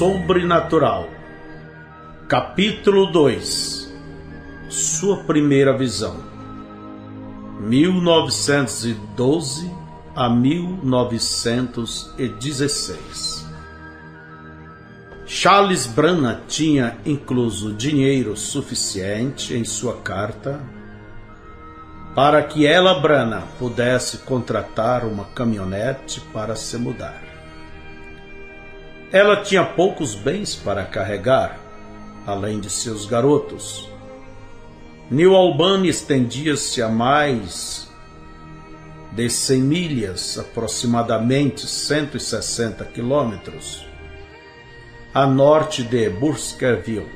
sobrenatural. Capítulo 2. Sua primeira visão. 1912 a 1916. Charles Brannan tinha incluso dinheiro suficiente em sua carta para que ela, Brannan, pudesse contratar uma caminhonete para se mudar. Ela tinha poucos bens para carregar, além de seus garotos. New Albany estendia-se a mais de 100 milhas, aproximadamente 160 quilômetros, a norte de Baskerville.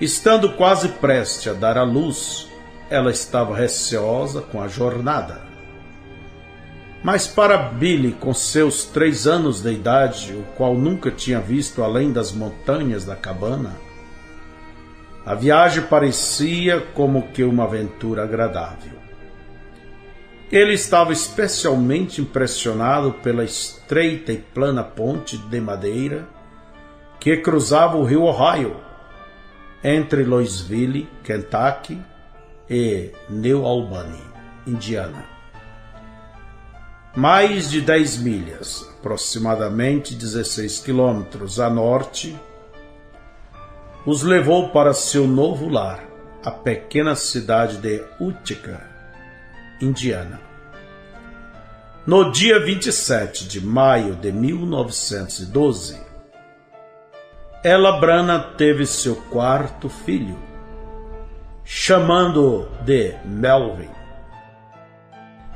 Estando quase prestes a dar à luz, ela estava receosa com a jornada. Mas para Billy, com seus 3 anos de idade, o qual nunca tinha visto além das montanhas da cabana, a viagem parecia como que uma aventura agradável. Ele estava especialmente impressionado pela estreita e plana ponte de madeira que cruzava o rio Ohio entre Louisville, Kentucky, e New Albany, Indiana. Mais de 10 milhas, aproximadamente 16 quilômetros a norte, os levou para seu novo lar, a pequena cidade de Utica, Indiana. No dia 27 de maio de 1912, ela, Brannan, teve seu 4º filho, chamando-o de Melvin.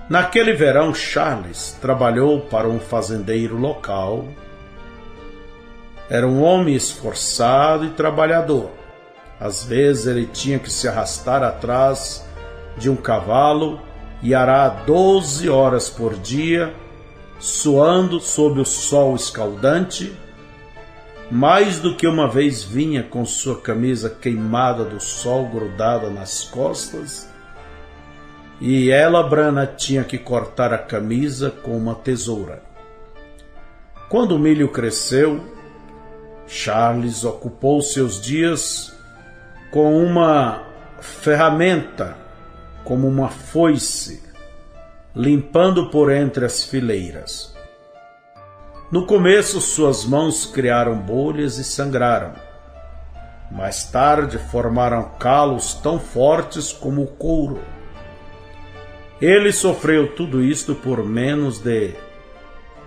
Naquele verão, Charles trabalhou para um fazendeiro local. Era um homem esforçado e trabalhador. Às vezes ele tinha que se arrastar atrás de um cavalo e arar 12 horas por dia, suando sob o sol escaldante. Mais do que uma vez vinha com sua camisa queimada do sol grudada nas costas, e ela, Brannan, tinha que cortar a camisa com uma tesoura. Quando o milho cresceu, Charles ocupou seus dias com uma ferramenta, como uma foice, limpando por entre as fileiras. No começo, suas mãos criaram bolhas e sangraram. Mais tarde, formaram calos tão fortes como o couro. Ele sofreu tudo isto por menos de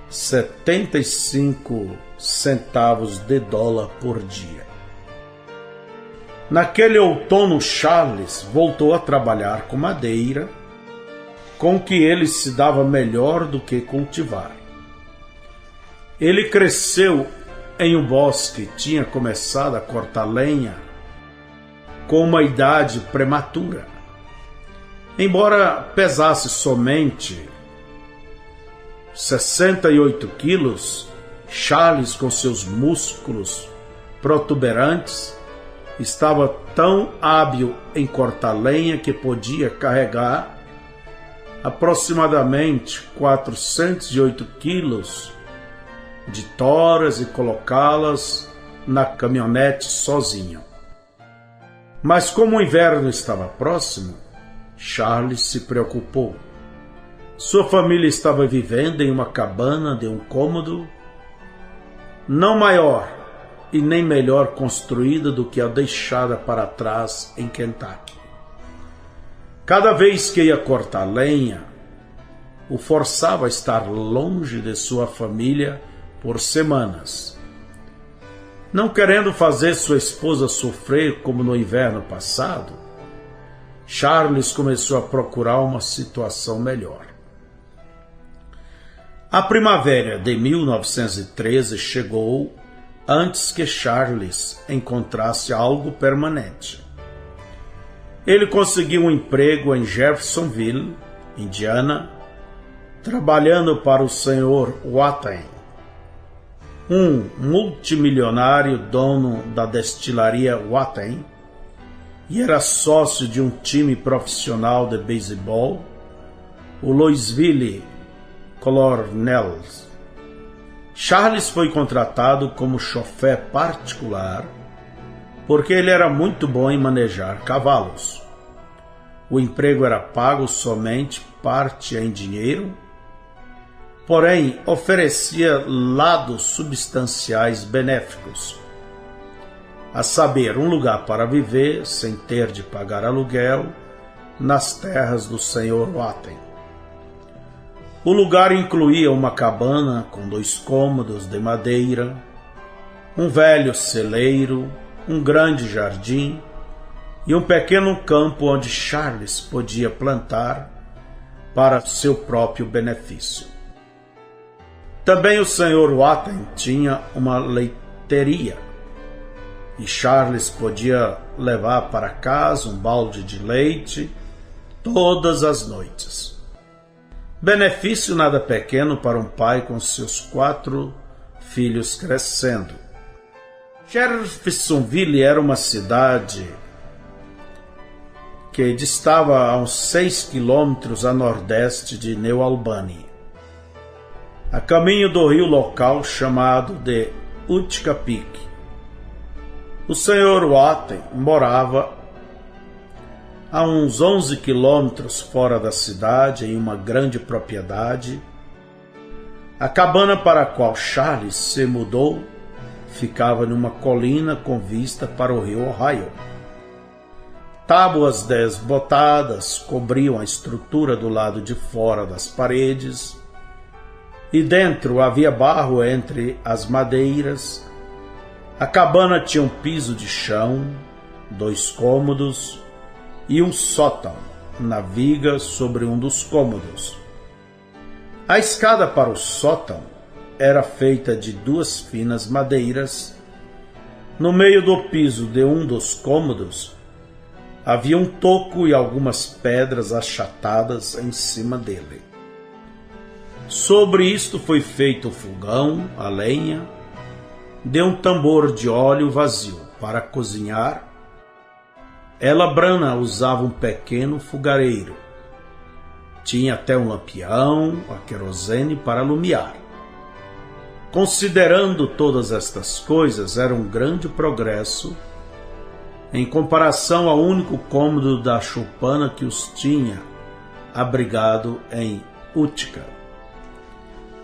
75 centavos de dólar por dia. Naquele outono, Charles voltou a trabalhar com madeira, com que ele se dava melhor do que cultivar. Ele cresceu em um bosque, tinha começado a cortar lenha com uma idade prematura. Embora pesasse somente 68 quilos, Charles, com seus músculos protuberantes, estava tão hábil em cortar lenha que podia carregar aproximadamente 408 quilos de toras e colocá-las na caminhonete sozinho. Mas como o inverno estava próximo, Charles se preocupou. Sua família estava vivendo em uma cabana de um cômodo, não maior e nem melhor construída do que a deixada para trás em Kentucky. Cada vez que ia cortar lenha, o forçava a estar longe de sua família por semanas. Não querendo fazer sua esposa sofrer como no inverno passado, Charles começou a procurar uma situação melhor. A primavera de 1913 chegou antes que Charles encontrasse algo permanente. Ele conseguiu um emprego em Jeffersonville, Indiana, trabalhando para o Sr. Watten, um multimilionário dono da destilaria Watten, e era sócio de um time profissional de beisebol, o Louisville Colonels. Charles foi contratado como chofé particular porque ele era muito bom em manejar cavalos. O emprego era pago somente parte em dinheiro, porém oferecia lados substanciais benéficos, a saber, um lugar para viver sem ter de pagar aluguel nas terras do Sr. Watten. O lugar incluía uma cabana com 2 cômodos de madeira, um velho celeiro, um grande jardim e um pequeno campo onde Charles podia plantar para seu próprio benefício. Também o Sr. Watten tinha uma leiteria e Charles podia levar para casa um balde de leite todas as noites. Benefício nada pequeno para um pai com seus 4 filhos crescendo. Jeffersonville era uma cidade que distava a uns 6 quilômetros a nordeste de New Albany, a caminho do rio local chamado de Utica Peak. O Sr. Watten morava a uns 11 quilômetros fora da cidade, em uma grande propriedade. A cabana para a qual Charles se mudou ficava numa colina com vista para o rio Ohio. Tábuas desbotadas cobriam a estrutura do lado de fora das paredes, e dentro havia barro entre as madeiras. A cabana tinha um piso de chão, 2 cômodos e um sótão na viga sobre um dos cômodos. A escada para o sótão era feita de 2 finas madeiras. No meio do piso de um dos cômodos havia um toco e algumas pedras achatadas em cima dele. Sobre isto foi feito o fogão, a lenha, de um tambor de óleo vazio para cozinhar. Ela Brana usava um pequeno fogareiro. Tinha até um lampião a querosene para alumiar. Considerando todas estas coisas, era um grande progresso em comparação ao único cômodo da choupana que os tinha abrigado em Utica.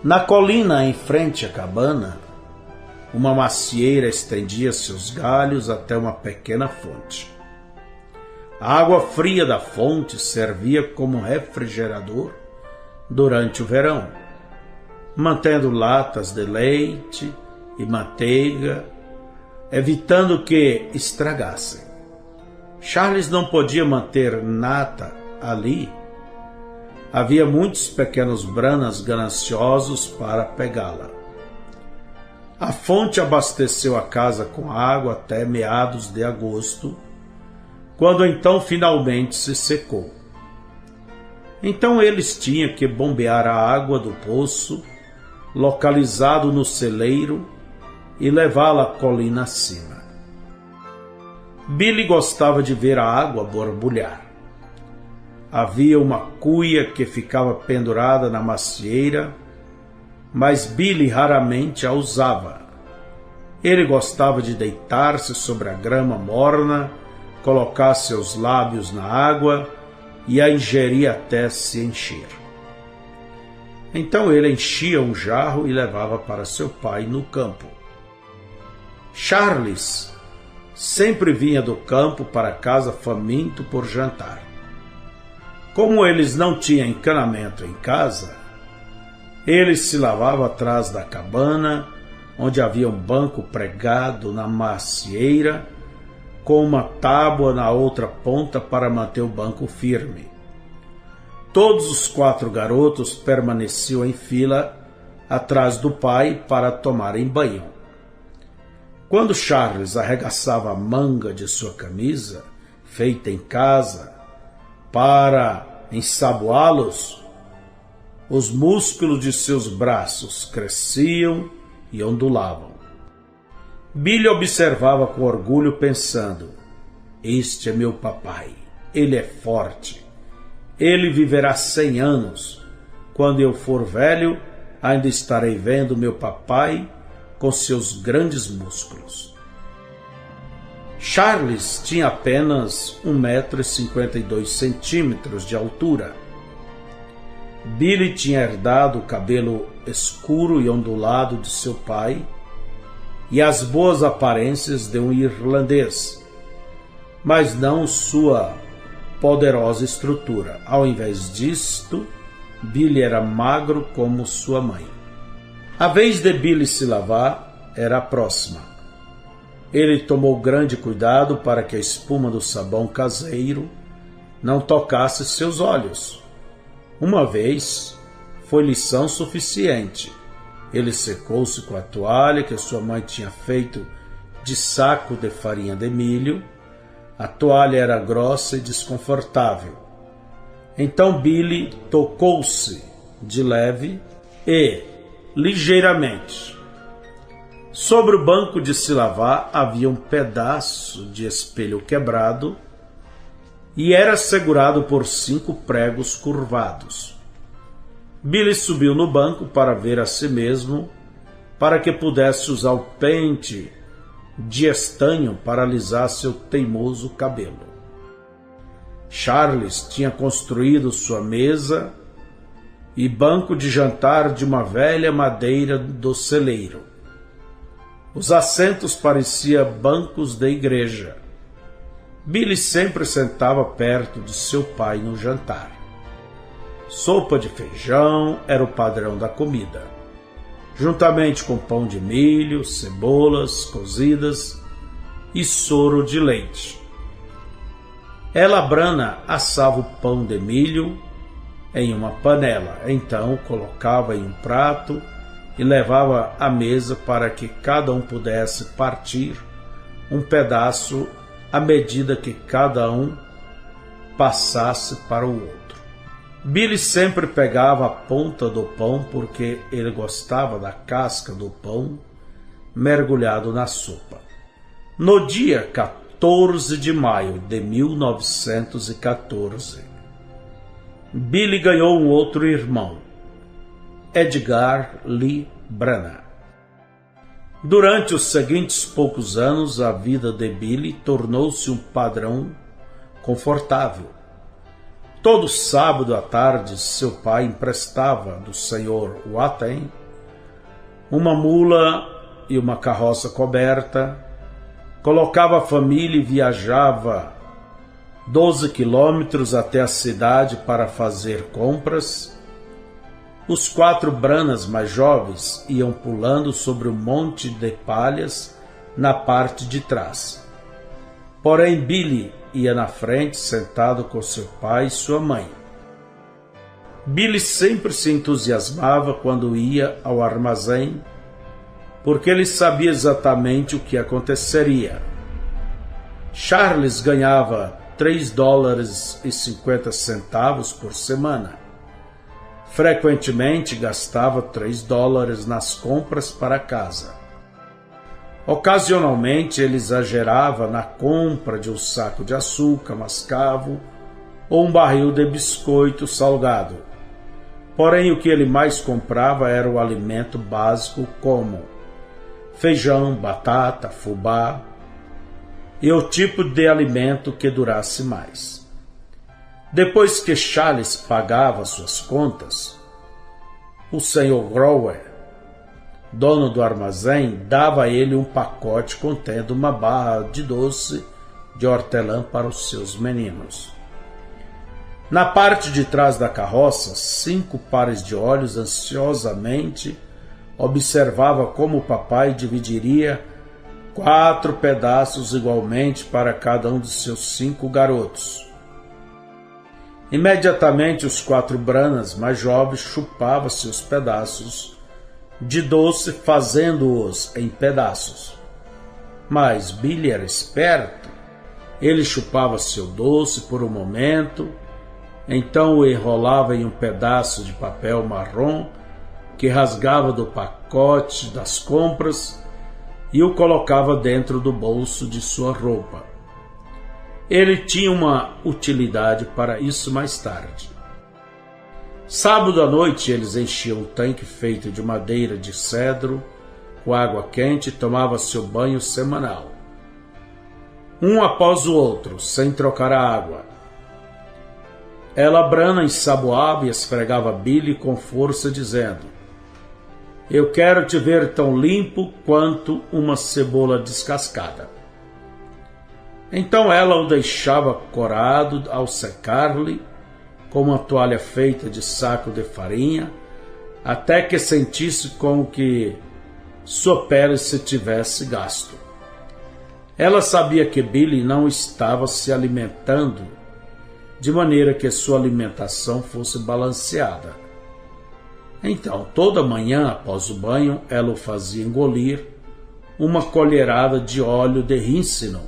Na colina em frente à cabana, uma macieira estendia seus galhos até uma pequena fonte. A água fria da fonte servia como refrigerador durante o verão, mantendo latas de leite e manteiga, evitando que estragassem. Charles não podia manter nata ali. Havia muitos pequenos Branas gananciosos para pegá-la. A fonte abasteceu a casa com água até meados de agosto, quando então finalmente se secou. Então eles tinham que bombear a água do poço, localizado no celeiro, e levá-la colina acima. Billy gostava de ver a água borbulhar. Havia uma cuia que ficava pendurada na macieira, mas Billy raramente a usava. Ele gostava de deitar-se sobre a grama morna, colocar seus lábios na água e a ingerir até se encher. Então ele enchia um jarro e levava para seu pai no campo. Charles sempre vinha do campo para casa faminto por jantar. Como eles não tinham encanamento em casa, ele se lavava atrás da cabana, onde havia um banco pregado na macieira, com uma tábua na outra ponta para manter o banco firme. Todos os 4 garotos permaneciam em fila atrás do pai para tomarem banho. Quando Charles arregaçava a manga de sua camisa, feita em casa, para ensaboá-los, os músculos de seus braços cresciam e ondulavam. Billy observava com orgulho, pensando: este é meu papai, ele é forte, ele viverá 100 anos. Quando eu for velho, ainda estarei vendo meu papai com seus grandes músculos. Charles tinha apenas 1,52 m de altura. Billy tinha herdado o cabelo escuro e ondulado de seu pai e as boas aparências de um irlandês, mas não sua poderosa estrutura. Ao invés disto, Billy era magro como sua mãe. A vez de Billy se lavar era a próxima. Ele tomou grande cuidado para que a espuma do sabão caseiro não tocasse seus olhos. Uma vez foi lição suficiente. Ele secou-se com a toalha que sua mãe tinha feito de saco de farinha de milho. A toalha era grossa e desconfortável. Então Billy tocou-se de leve e, ligeiramente. Sobre o banco de se lavar havia um pedaço de espelho quebrado e era segurado por 5 pregos curvados. Billy subiu no banco para ver a si mesmo, para que pudesse usar o pente de estanho para alisar seu teimoso cabelo. Charles tinha construído sua mesa e banco de jantar de uma velha madeira do celeiro. Os assentos pareciam bancos de igreja. Billy sempre sentava perto de seu pai no jantar. Sopa de feijão era o padrão da comida, juntamente com pão de milho, cebolas cozidas e soro de leite. Ela, Brana, assava o pão de milho em uma panela, então colocava em um prato e levava à mesa para que cada um pudesse partir um pedaço à medida que cada um passasse para o outro. Billy sempre pegava a ponta do pão porque ele gostava da casca do pão mergulhado na sopa. No dia 14 de maio de 1914, Billy ganhou um outro irmão, Edgar Lee Brana. Durante os seguintes poucos anos, a vida de Billy tornou-se um padrão confortável. Todo sábado à tarde, seu pai emprestava do Sr. Watten uma mula e uma carroça coberta, colocava a família e viajava 12 quilômetros até a cidade para fazer compras. Os 4 Branas mais jovens iam pulando sobre um monte de palhas na parte de trás. Porém, Billy ia na frente, sentado com seu pai e sua mãe. Billy sempre se entusiasmava quando ia ao armazém, porque ele sabia exatamente o que aconteceria. Charles ganhava $3,50 por semana. Frequentemente gastava $3 nas compras para casa. Ocasionalmente ele exagerava na compra de um saco de açúcar mascavo ou um barril de biscoito salgado. Porém, o que ele mais comprava era o alimento básico como feijão, batata, fubá e o tipo de alimento que durasse mais. Depois que Charles pagava suas contas, o Sr. Grower, dono do armazém, dava a ele um pacote contendo uma barra de doce de hortelã para os seus meninos. Na parte de trás da carroça, 5 pares de olhos ansiosamente observava como o papai dividiria 4 pedaços igualmente para cada um de seus 5 garotos. Imediatamente os 4 Branas mais jovens chupavam seus pedaços de doce, fazendo-os em pedaços. Mas Billy era esperto. Ele chupava seu doce por um momento, então o enrolava em um pedaço de papel marrom que rasgava do pacote das compras e o colocava dentro do bolso de sua roupa. Ele tinha uma utilidade para isso mais tarde. Sábado à noite eles enchiam um tanque feito de madeira de cedro com água quente e tomavam seu banho semanal, um após o outro, sem trocar a água. Ela, Brana, ensaboava e esfregava Billy com força, dizendo: eu quero te ver tão limpo quanto uma cebola descascada. Então ela o deixava corado ao secar-lhe com uma toalha feita de saco de farinha, até que sentisse como que sua pele se tivesse gasto. Ela sabia que Billy não estava se alimentando de maneira que sua alimentação fosse balanceada. Então, toda manhã, após o banho, ela o fazia engolir uma colherada de óleo de rícino,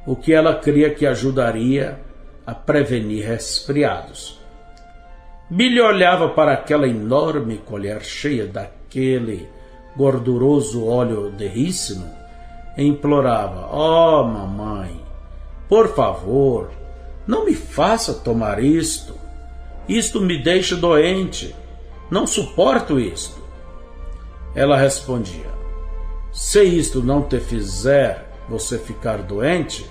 o que ela cria que ajudaria a prevenir resfriados. Billy olhava para aquela enorme colher cheia daquele gorduroso óleo de rícino e implorava: oh, mamãe, por favor, não me faça tomar isto. Isto me deixa doente. Não suporto isto. Ela respondia: se isto não te fizer você ficar doente,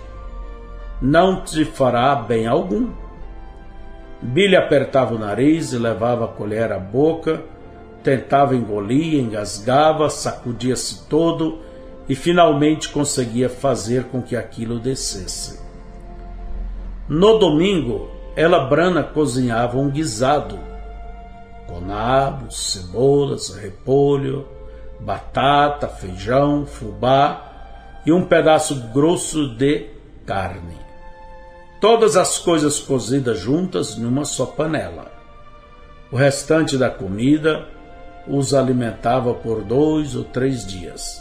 não te fará bem algum. Billy apertava o nariz e levava a colher à boca, tentava engolir, engasgava, sacudia-se todo e finalmente conseguia fazer com que aquilo descesse. No domingo, ela, Brana, cozinhava um guisado com nabos, cebolas, repolho, batata, feijão, fubá e um pedaço grosso de carne. Todas as coisas cozidas juntas numa só panela. O restante da comida os alimentava por 2 ou 3 dias.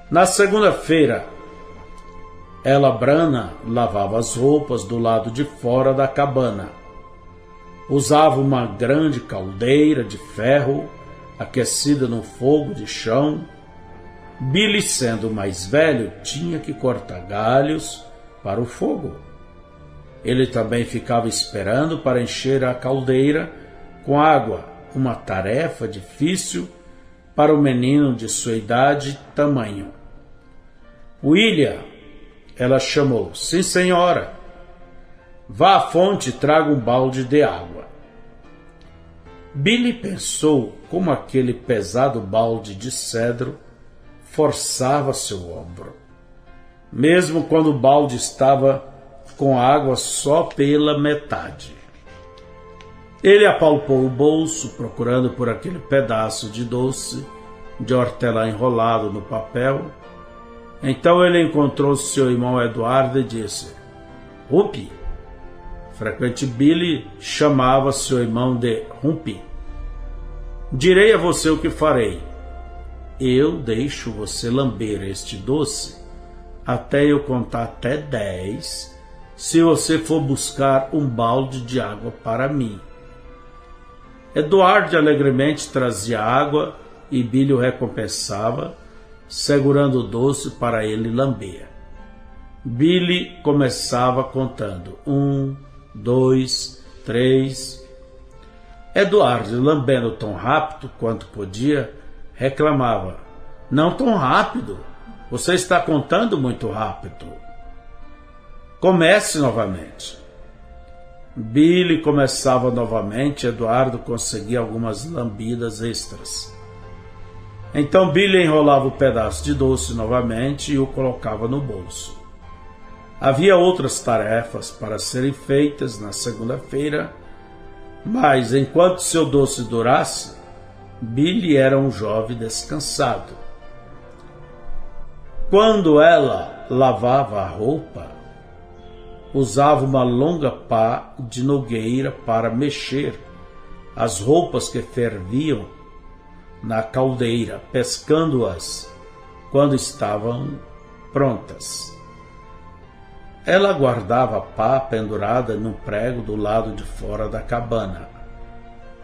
Na segunda-feira, ela, Brana, lavava as roupas do lado de fora da cabana. Usava uma grande caldeira de ferro aquecida no fogo de chão. Billy, sendo mais velho, tinha que cortar galhos para o fogo. Ele também ficava esperando para encher a caldeira com água, uma tarefa difícil para o menino de sua idade e tamanho. William, ela chamou: sim, senhora. Vá à fonte e traga um balde de água. Billy pensou como aquele pesado balde de cedro forçava seu ombro, mesmo quando o balde estava com água só pela metade. Ele apalpou o bolso, procurando por aquele pedaço de doce de hortelã enrolado no papel. Então ele encontrou seu irmão Eduardo e disse: Rupi. Frequente Billy chamava seu irmão de Rupi. Direi a você o que farei. Eu deixo você lamber este doce até eu contar até 10, se você for buscar um balde de água para mim. Eduardo alegremente trazia água e Billy o recompensava, segurando o doce para ele lamber. Billy começava contando: 1, 2, 3. Eduardo, lambendo tão rápido quanto podia, reclamava: não tão rápido, você está contando muito rápido. Comece novamente. Billy começava novamente, Eduardo conseguia algumas lambidas extras. Então Billy enrolava o pedaço de doce novamente e o colocava no bolso. Havia outras tarefas para serem feitas na segunda-feira, mas enquanto seu doce durasse, Billy era um jovem descansado. Quando ela lavava a roupa, usava uma longa pá de nogueira para mexer as roupas que ferviam na caldeira, pescando-as quando estavam prontas. Ela guardava a pá pendurada no prego do lado de fora da cabana.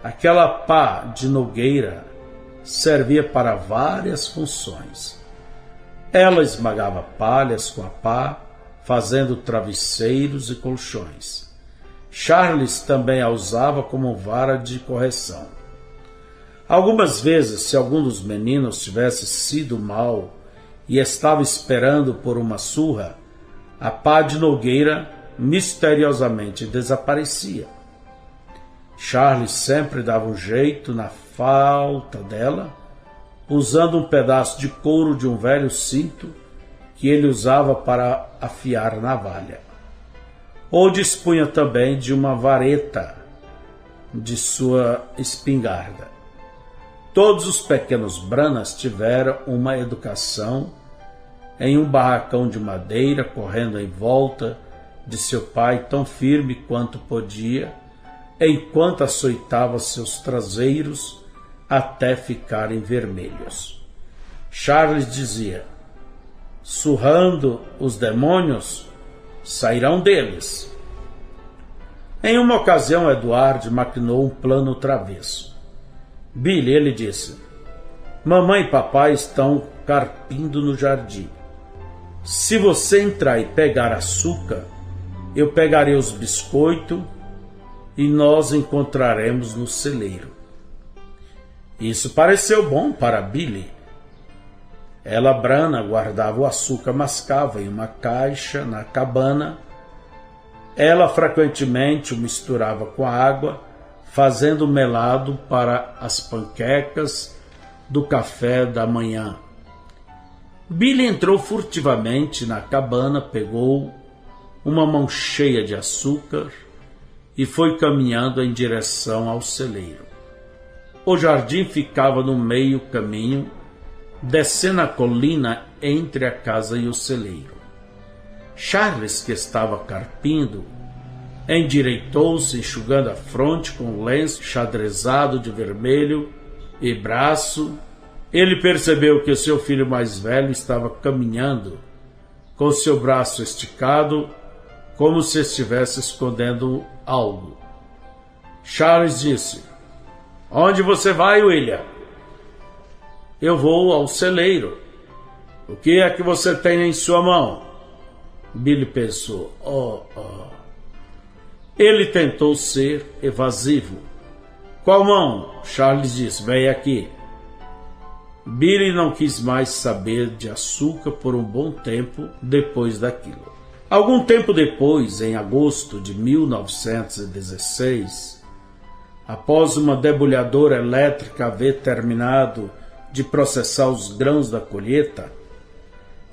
Aquela pá de nogueira servia para várias funções. Ela esmagava palhas com a pá, fazendo travesseiros e colchões. Charles também a usava como vara de correção. Algumas vezes, se algum dos meninos tivesse sido mal e estava esperando por uma surra, a pá de Nogueira misteriosamente desaparecia. Charles sempre dava um jeito na falta dela, usando um pedaço de couro de um velho cinto que ele usava para afiar navalha. Ou dispunha também de uma vareta de sua espingarda. Todos os pequenos Branas tiveram uma educação em um barracão de madeira, correndo em volta de seu pai tão firme quanto podia, enquanto açoitava seus traseiros até ficarem vermelhos. Charles dizia: surrando os demônios, sairão deles. Em uma ocasião, Edward maquinou um plano travesso. Billy, ele disse: mamãe e papai estão carpindo no jardim. Se você entrar e pegar açúcar, eu pegarei os biscoitos e nós encontraremos no celeiro. Isso pareceu bom para Billy. Ela, Brana, guardava o açúcar, mascava em uma caixa na cabana. Ela frequentemente o misturava com a água, fazendo melado para as panquecas do café da manhã. Billy entrou furtivamente na cabana, pegou uma mão cheia de açúcar e foi caminhando em direção ao celeiro. O jardim ficava no meio caminho, descendo a colina entre a casa e o celeiro. Charles, que estava carpindo, endireitou-se, enxugando a fronte com um lenço xadrezado de vermelho e braço. Ele percebeu que seu filho mais velho estava caminhando com seu braço esticado, como se estivesse escondendo algo. Charles disse: onde você vai, William? Eu vou ao celeiro. O que é que você tem em sua mão? Billy pensou: Ele tentou ser evasivo. Qual mão? Charles disse: vem aqui. Billy não quis mais saber de açúcar por um bom tempo depois daquilo. Algum tempo depois, em agosto de 1916, após uma debulhadora elétrica haver terminado de processar os grãos da colheita,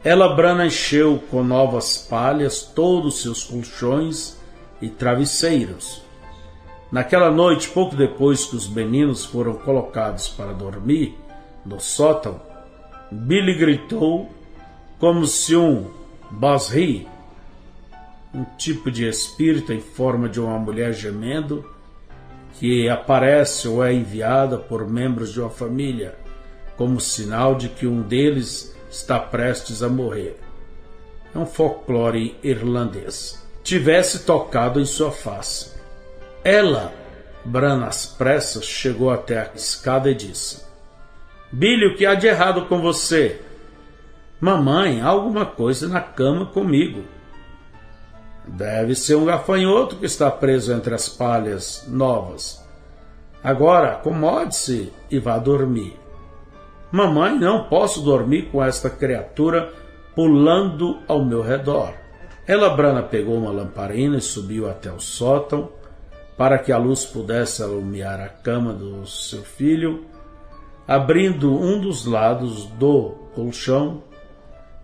ela, Brana, encheu com novas palhas todos os seus colchões e travesseiros. Naquela noite, pouco depois que os meninos foram colocados para dormir no sótão, Billy gritou como se um Basri, um tipo de espírito em forma de uma mulher gemendo, que aparece ou é enviada por membros de uma família como sinal de que um deles está prestes a morrer. É um folclore irlandês. Tivesse tocado em sua face. Ela, Brana, às pressas, chegou até a escada e disse: Billy, o que há de errado com você? Mamãe, há alguma coisa na cama comigo. Deve ser um gafanhoto que está preso entre as palhas novas. Agora, acomode-se e vá dormir. Mamãe, não posso dormir com esta criatura pulando ao meu redor. Ela, Brana, pegou uma lamparina e subiu até o sótão para que a luz pudesse alumiar a cama do seu filho. Abrindo um dos lados do colchão,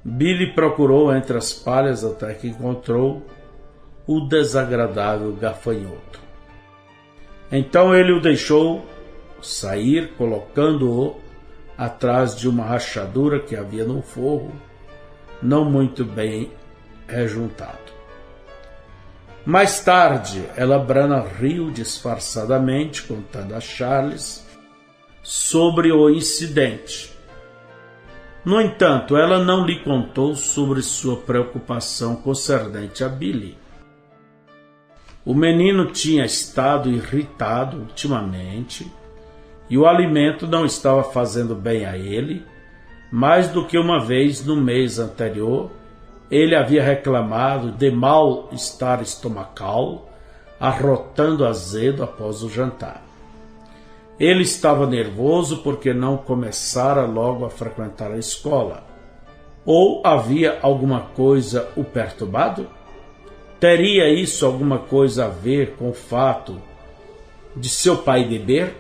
Billy procurou entre as palhas até que encontrou o desagradável gafanhoto. Então ele o deixou sair, colocando-o atrás de uma rachadura que havia no forro, não muito bem rejuntado. Mais tarde, ela, Brana, riu disfarçadamente, contando a Charles sobre o incidente. No entanto, ela não lhe contou sobre sua preocupação concernente a Billy. O menino tinha estado irritado ultimamente e o alimento não estava fazendo bem a ele. Mais do que uma vez no mês anterior, ele havia reclamado de mal-estar estomacal, arrotando azedo após o jantar. Ele estava nervoso porque não começara logo a frequentar a escola. Ou havia alguma coisa o perturbado? Teria isso alguma coisa a ver com o fato de seu pai beber?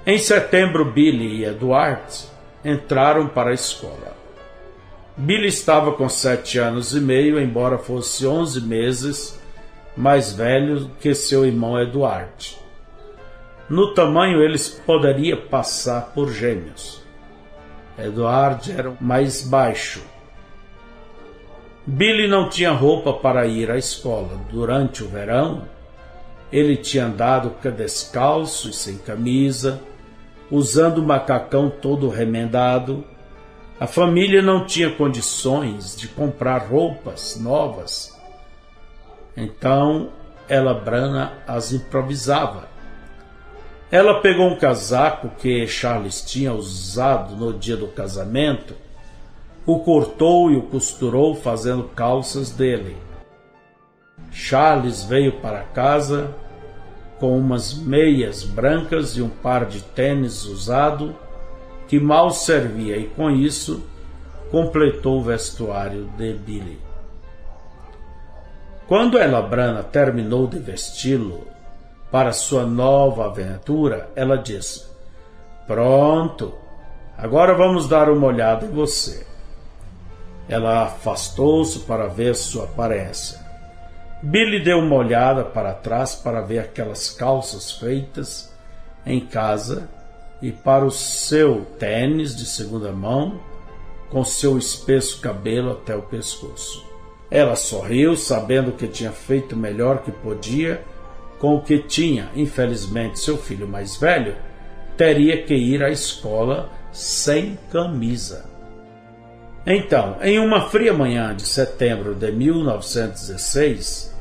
Em setembro, Billy e Edward entraram para a escola. Billy estava com 7 anos e meio, embora fosse 11 meses mais velho que seu irmão Edward. No tamanho, eles poderiam passar por gêmeos. Edward era mais baixo. Billy não tinha roupa para ir à escola. Durante o verão, ele tinha andado descalço e sem camisa, usando o macacão todo remendado. A família não tinha condições de comprar roupas novas. Então, ela Branham as improvisava. Ela pegou um casaco que Charles tinha usado no dia do casamento, o cortou e o costurou fazendo calças dele. Charles veio para casa com umas meias brancas e um par de tênis usado que mal servia, e com isso completou o vestuário de Billy. Quando Ella Branham terminou de vesti-lo para sua nova aventura, ela disse: "Pronto, agora vamos dar uma olhada em você." Ela afastou-se para ver sua aparência. Billy deu uma olhada para trás para ver aquelas calças feitas em casa e para o seu tênis de segunda mão, com seu espesso cabelo até o pescoço. Ela sorriu, sabendo que tinha feito o melhor que podia com o que tinha. Infelizmente, seu filho mais velho teria que ir à escola sem camisa. Então, em uma fria manhã de setembro de 1916,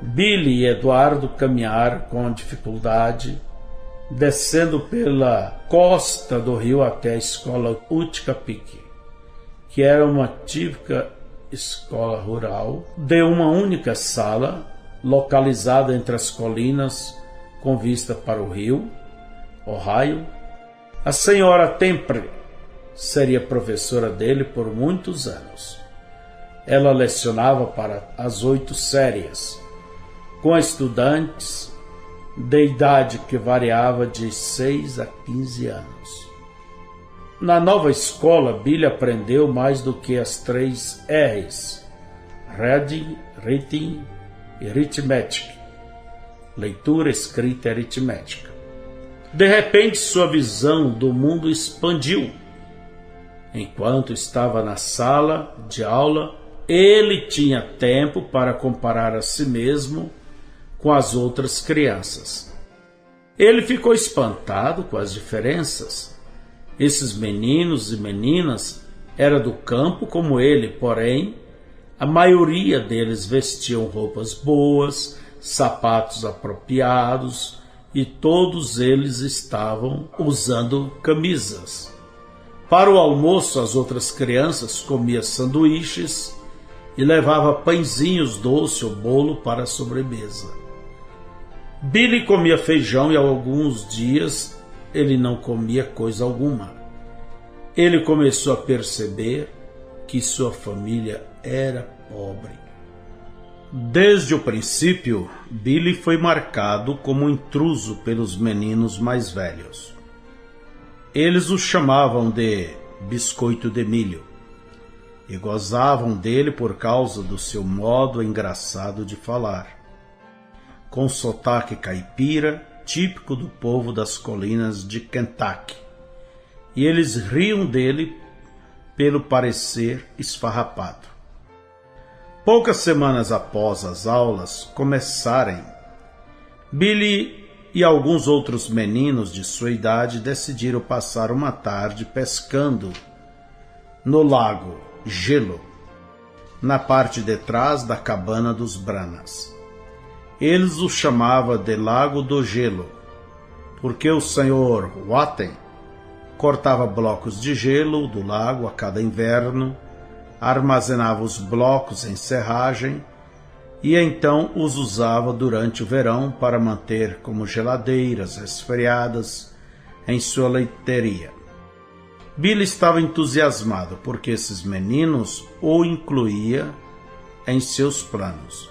Billy e Eduardo caminharam com dificuldade, descendo pela costa do rio até a escola Utica Peak, que era uma típica escola rural de uma única sala, localizada entre as colinas com vista para o rio Ohio. A senhora Temple seria professora dele por muitos anos. Ela lecionava para as 8 séries, com estudantes de idade que variava de 6 a 15 anos. Na nova escola, Billy aprendeu mais do que as 3 R's: Reading, Writing e Arithmetic. Leitura, escrita e aritmética. De repente, sua visão do mundo expandiu. Enquanto estava na sala de aula, ele tinha tempo para comparar a si mesmo com as outras crianças. Ele ficou espantado com as diferenças. Esses meninos e meninas eram do campo como ele, porém, a maioria deles vestiam roupas boas, sapatos apropriados, e todos eles estavam usando camisas. Para o almoço, as outras crianças comiam sanduíches e levavam pãezinhos doce ou bolo para a sobremesa. Billy comia feijão e há alguns dias ele não comia coisa alguma. Ele começou a perceber que sua família era pobre. Desde o princípio, Billy foi marcado como intruso pelos meninos mais velhos. Eles o chamavam de biscoito de milho e gozavam dele por causa do seu modo engraçado de falar, com sotaque caipira típico do povo das colinas de Kentucky, e eles riam dele pelo parecer esfarrapado. Poucas semanas após as aulas começarem, Billy e alguns outros meninos de sua idade decidiram passar uma tarde pescando no lago Gelo, na parte de trás da cabana dos Branhams. Eles o chamavam de Lago do Gelo, porque o Sr. Watten cortava blocos de gelo do lago a cada inverno, armazenava os blocos em serragem e então os usava durante o verão para manter como geladeiras resfriadas em sua leiteria. Billy estava entusiasmado porque esses meninos o incluía em seus planos.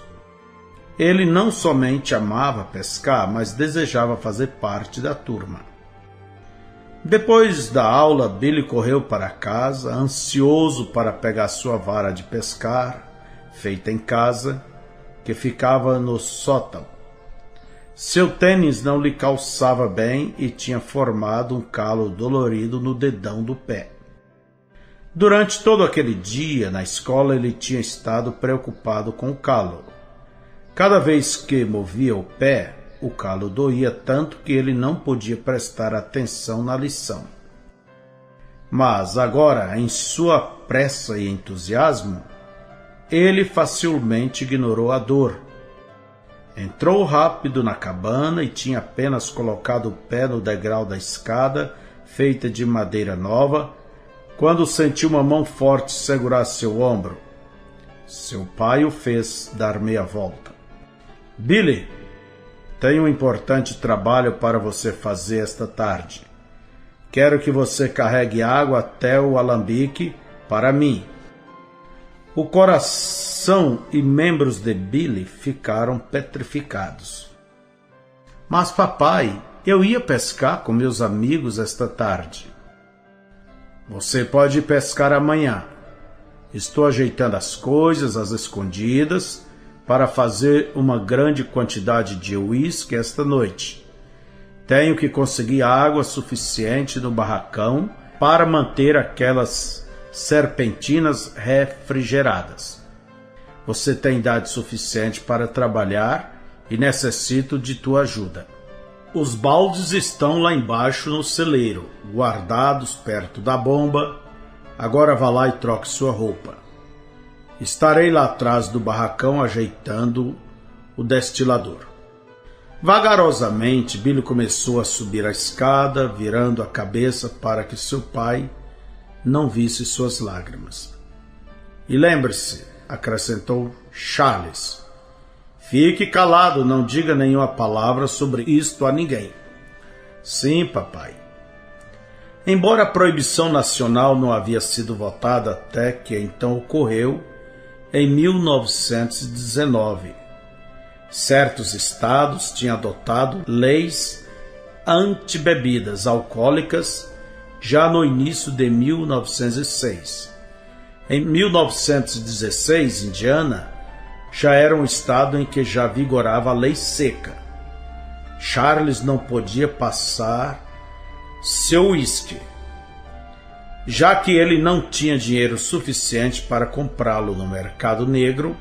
Ele não somente amava pescar, mas desejava fazer parte da turma. Depois da aula, Billy correu para casa, ansioso para pegar sua vara de pescar, feita em casa, que ficava no sótão. Seu tênis não lhe calçava bem e tinha formado um calo dolorido no dedão do pé. Durante todo aquele dia, na escola, ele tinha estado preocupado com o calo. Cada vez que movia o pé, o calo doía tanto que ele não podia prestar atenção na lição. Mas agora, em sua pressa e entusiasmo, ele facilmente ignorou a dor. Entrou rápido na cabana e tinha apenas colocado o pé no degrau da escada, feita de madeira nova, quando sentiu uma mão forte segurar seu ombro. Seu pai o fez dar meia volta. Billy, tenho um importante trabalho para você fazer esta tarde. Quero que você carregue água até o alambique para mim. O coração e membros de Billy ficaram petrificados. Mas, papai, eu ia pescar com meus amigos esta tarde. Você pode pescar amanhã. Estou ajeitando as coisas às escondidas para fazer uma grande quantidade de uísque esta noite. Tenho que conseguir água suficiente no barracão para manter aquelas serpentinas refrigeradas. Você tem idade suficiente para trabalhar e necessito de tua ajuda. Os baldes estão lá embaixo no celeiro, guardados perto da bomba. Agora vá lá e troque sua roupa. Estarei lá atrás do barracão ajeitando o destilador. Vagarosamente, Billy começou a subir a escada, virando a cabeça para que seu pai não visse suas lágrimas. E lembre-se, acrescentou Charles, fique calado, não diga nenhuma palavra sobre isto a ninguém. Sim, papai. Embora a proibição nacional não havia sido votada até que então ocorreu em 1919, certos estados tinham adotado leis anti-bebidas alcoólicas já no início de 1906. Em 1916, Indiana já era um estado em que já vigorava a lei seca. Charles não podia passar seu uísque, já que ele não tinha dinheiro suficiente para comprá-lo no mercado negro.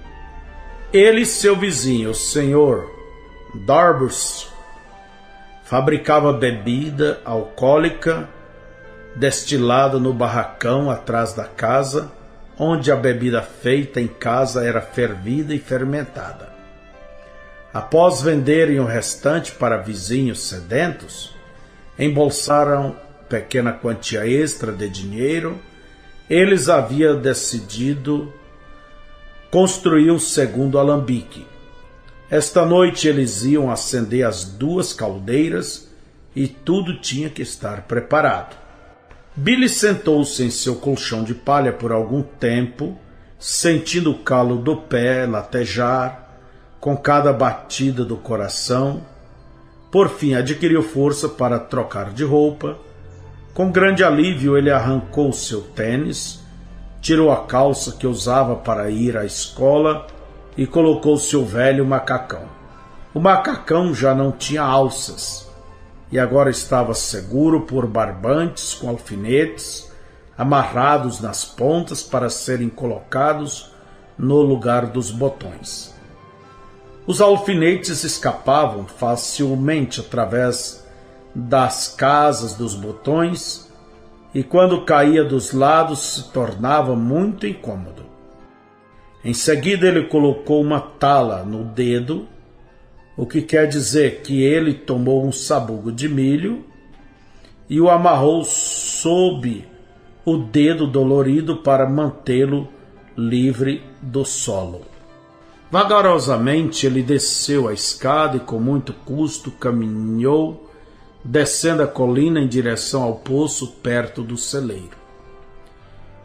Ele e seu vizinho, o Sr. Darbus, fabricava bebida alcoólica destilada no barracão atrás da casa, onde a bebida feita em casa era fervida e fermentada. Após venderem o restante para vizinhos sedentos, embolsaram pequena quantia extra de dinheiro. Eles haviam decidido construir um segundo alambique. Esta noite eles iam acender as 2 caldeiras e tudo tinha que estar preparado. Billy sentou-se em seu colchão de palha por algum tempo, sentindo o calo do pé latejar com cada batida do coração. Por fim, adquiriu força para trocar de roupa. Com grande alívio, ele arrancou seu tênis, tirou a calça que usava para ir à escola e colocou seu velho macacão. O macacão já não tinha alças e agora estava seguro por barbantes com alfinetes amarrados nas pontas para serem colocados no lugar dos botões. Os alfinetes escapavam facilmente através das casas dos botões e quando caía dos lados se tornava muito incômodo. Em seguida ele colocou uma tala no dedo, o que quer dizer que ele tomou um sabugo de milho e o amarrou sob o dedo dolorido para mantê-lo livre do solo. Vagarosamente ele desceu a escada e com muito custo caminhou, descendo a colina em direção ao poço perto do celeiro.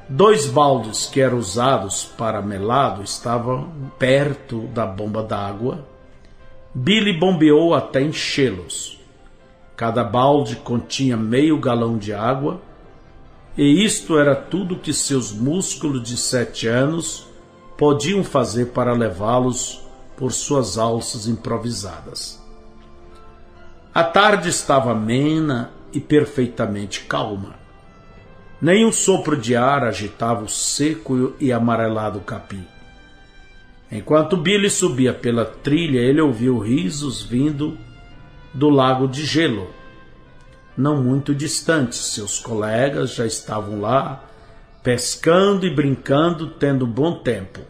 2 baldes que eram usados para melado estavam perto da bomba d'água. Billy bombeou até enchê-los. Cada balde continha meio galão de água, e isto era tudo que seus músculos de 7 anos podiam fazer para levá-los por suas alças improvisadas. A tarde estava amena e perfeitamente calma. Nem um sopro de ar agitava o seco e amarelado capim. Enquanto Billy subia pela trilha, ele ouviu risos vindo do lago de gelo. Não muito distante, seus colegas já estavam lá, pescando e brincando, tendo bom tempo.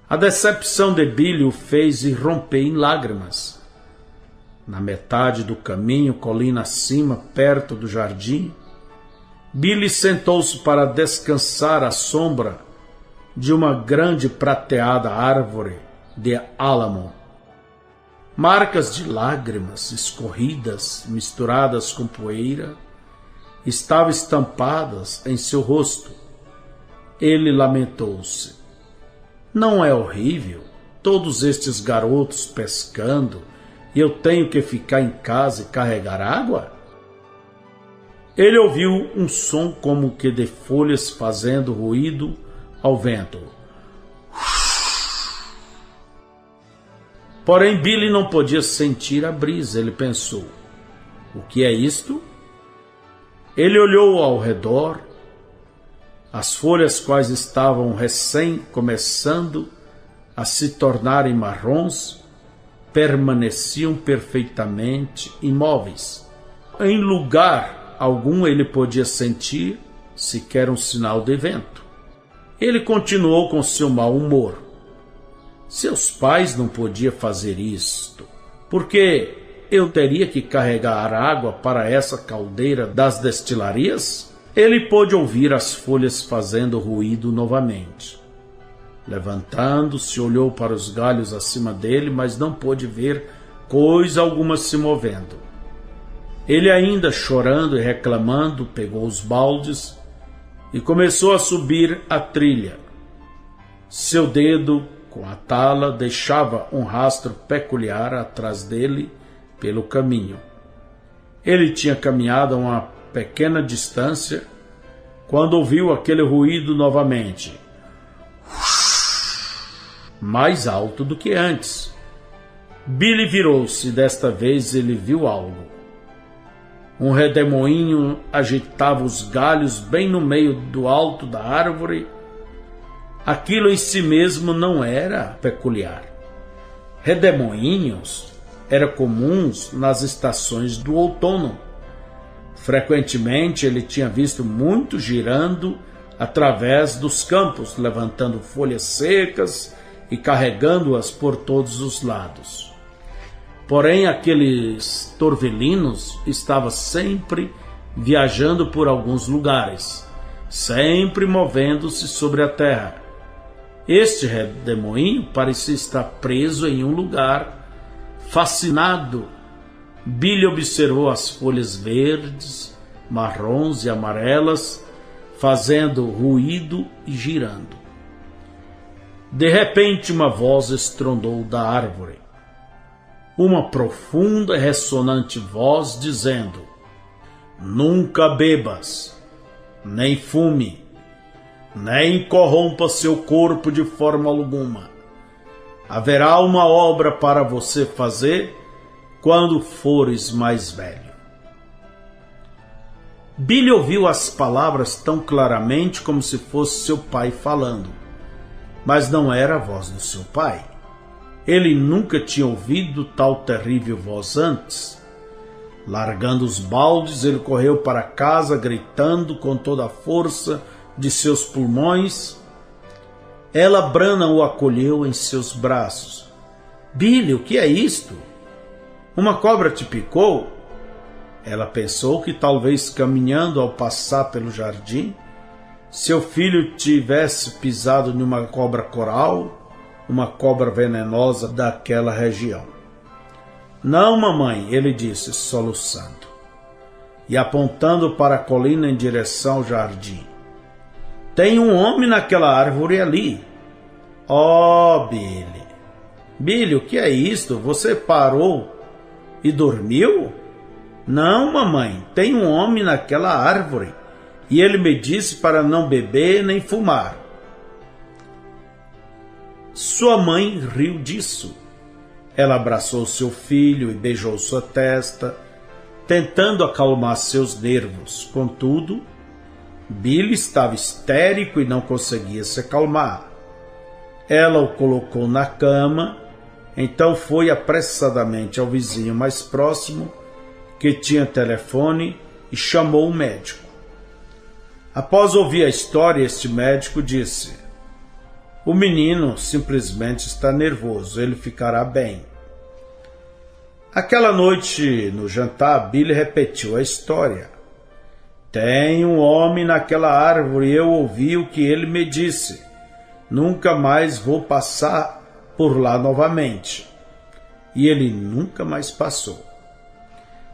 A decepção de Billy o fez irromper em lágrimas. Na metade do caminho, colina acima, perto do jardim, Billy sentou-se para descansar à sombra de uma grande prateada árvore de álamo. Marcas de lágrimas escorridas, misturadas com poeira, estavam estampadas em seu rosto. Ele lamentou-se. Não é horrível? Todos estes garotos pescando e eu tenho que ficar em casa e carregar água? Ele ouviu um som como que de folhas fazendo ruído ao vento. Porém, Billy não podia sentir a brisa. Ele pensou: o que é isto? Ele olhou ao redor. As folhas, quais estavam recém começando a se tornarem marrons, permaneciam perfeitamente imóveis. Em lugar algum ele podia sentir sequer um sinal de vento. Ele continuou com seu mau humor. Seus pais não podiam fazer isto, porque eu teria que carregar água para essa caldeira das destilarias? Ele pôde ouvir as folhas fazendo ruído novamente. Levantando-se, olhou para os galhos acima dele, mas não pôde ver coisa alguma se movendo. Ele, ainda chorando e reclamando, pegou os baldes e começou a subir a trilha. Seu dedo, com a tala, deixava um rastro peculiar atrás dele pelo caminho. Ele tinha caminhado a uma pequena distância quando ouviu aquele ruído novamente, mais alto do que antes. Billy virou-se e desta vez ele viu algo. Um redemoinho agitava os galhos bem no meio do alto da árvore. Aquilo em si mesmo não era peculiar. Redemoinhos eram comuns nas estações do outono. Frequentemente ele tinha visto muitos girando através dos campos, levantando folhas secas e carregando-as por todos os lados. Porém, aqueles torvelinos estavam sempre viajando por alguns lugares, sempre movendo-se sobre a terra. Este redemoinho parecia estar preso em um lugar. Fascinado, Billy observou as folhas verdes, marrons e amarelas fazendo ruído e girando. De repente, uma voz estrondou da árvore. Uma profunda e ressonante voz dizendo: nunca bebas, nem fume, nem corrompa seu corpo de forma alguma. Haverá uma obra para você fazer quando fores mais velho. Billy ouviu as palavras tão claramente como se fosse seu pai falando, mas não era a voz do seu pai. Ele nunca tinha ouvido tal terrível voz antes. Largando os baldes, ele correu para casa, gritando com toda a força de seus pulmões. Ela, Brana, o acolheu em seus braços. Billy, o que é isto? Uma cobra te picou? Ela pensou que talvez caminhando ao passar pelo jardim, seu filho tivesse pisado numa cobra coral, uma cobra venenosa daquela região. Não, mamãe, ele disse, soluçando, e apontando para a colina em direção ao jardim. Tem um homem naquela árvore ali. Oh, Billy. Billy, o que é isto? Você parou e dormiu? Não, mamãe, tem um homem naquela árvore, e ele me disse para não beber nem fumar. Sua mãe riu disso. Ela abraçou seu filho e beijou sua testa, tentando acalmar seus nervos. Contudo, Billy estava histérico e não conseguia se acalmar. Ela o colocou na cama, então foi apressadamente ao vizinho mais próximo, que tinha telefone, e chamou o médico. Após ouvir a história, este médico disse: o menino simplesmente está nervoso, ele ficará bem. Aquela noite, no jantar, Billy repetiu a história. Tem um homem naquela árvore e eu ouvi o que ele me disse. Nunca mais vou passar por lá novamente. E ele nunca mais passou.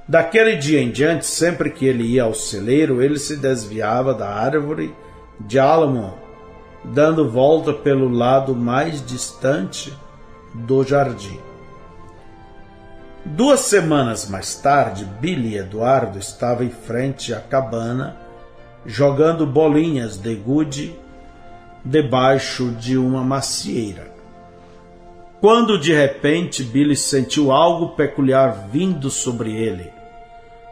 Daquele dia em diante, sempre que ele ia ao celeiro, ele se desviava da árvore de álamo, dando volta pelo lado mais distante do jardim. 2 semanas mais tarde, Billy e Eduardo estavam em frente à cabana, jogando bolinhas de gude debaixo de uma macieira. Quando de repente Billy sentiu algo peculiar vindo sobre ele,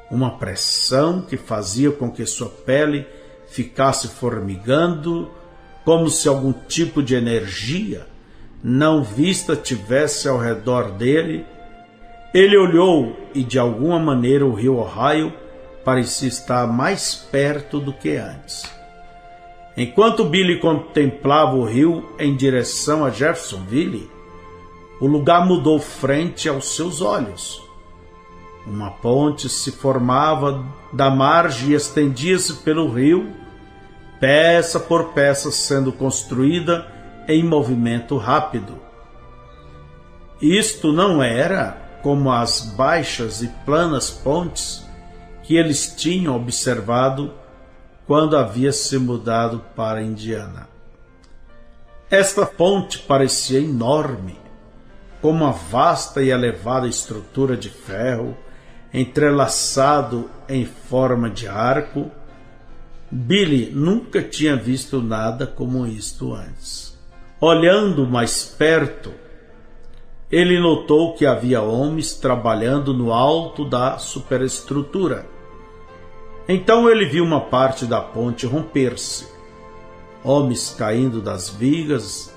uma pressão que fazia com que sua pele ficasse formigando, como se algum tipo de energia não vista tivesse ao redor dele. Ele olhou e de alguma maneira o rio Ohio parecia estar mais perto do que antes. Enquanto Billy contemplava o rio em direção a Jeffersonville, o lugar mudou frente aos seus olhos. Uma ponte se formava da margem e estendia-se pelo rio, peça por peça sendo construída em movimento rápido. Isto não era como as baixas e planas pontes que eles tinham observado quando havia se mudado para Indiana. Esta ponte parecia enorme, como uma vasta e elevada estrutura de ferro, entrelaçado em forma de arco. Billy nunca tinha visto nada como isto antes. Olhando mais perto, ele notou que havia homens trabalhando no alto da superestrutura. Então ele viu uma parte da ponte romper-se, homens caindo das vigas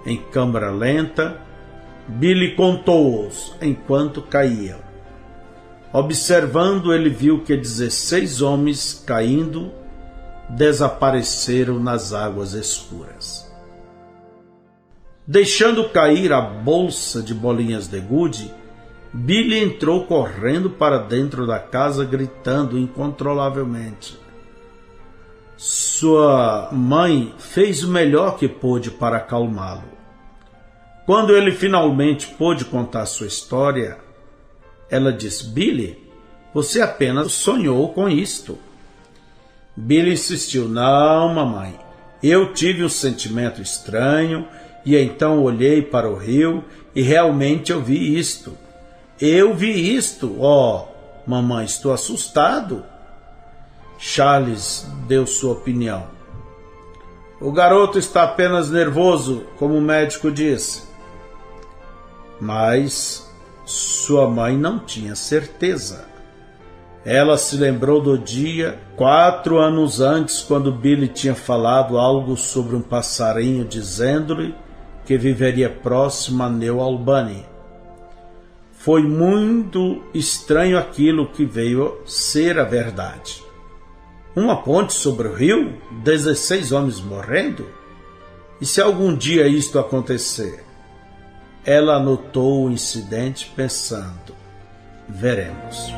em câmara lenta. Billy contou-os enquanto caíam. Observando, ele viu que 16 homens caindo desapareceram nas águas escuras. Deixando cair a bolsa de bolinhas de gude, Billy entrou correndo para dentro da casa, gritando incontrolavelmente. Sua mãe fez o melhor que pôde para acalmá-lo. Quando ele finalmente pôde contar sua história, ela disse: Billy, você apenas sonhou com isto. Billy insistiu: não, mamãe, eu tive um sentimento estranho e então olhei para o rio e realmente eu vi isto. Eu vi isto. Oh, mamãe, estou assustado. Charles deu sua opinião. O garoto está apenas nervoso, como o médico disse. Mas sua mãe não tinha certeza. Ela se lembrou do dia 4 anos antes, quando Billy tinha falado algo sobre um passarinho, dizendo-lhe que viveria próximo a New Albany. Foi muito estranho aquilo que veio ser a verdade. Uma ponte sobre o rio? 16 homens morrendo? E se algum dia isto acontecer? Ela anotou o incidente pensando: veremos.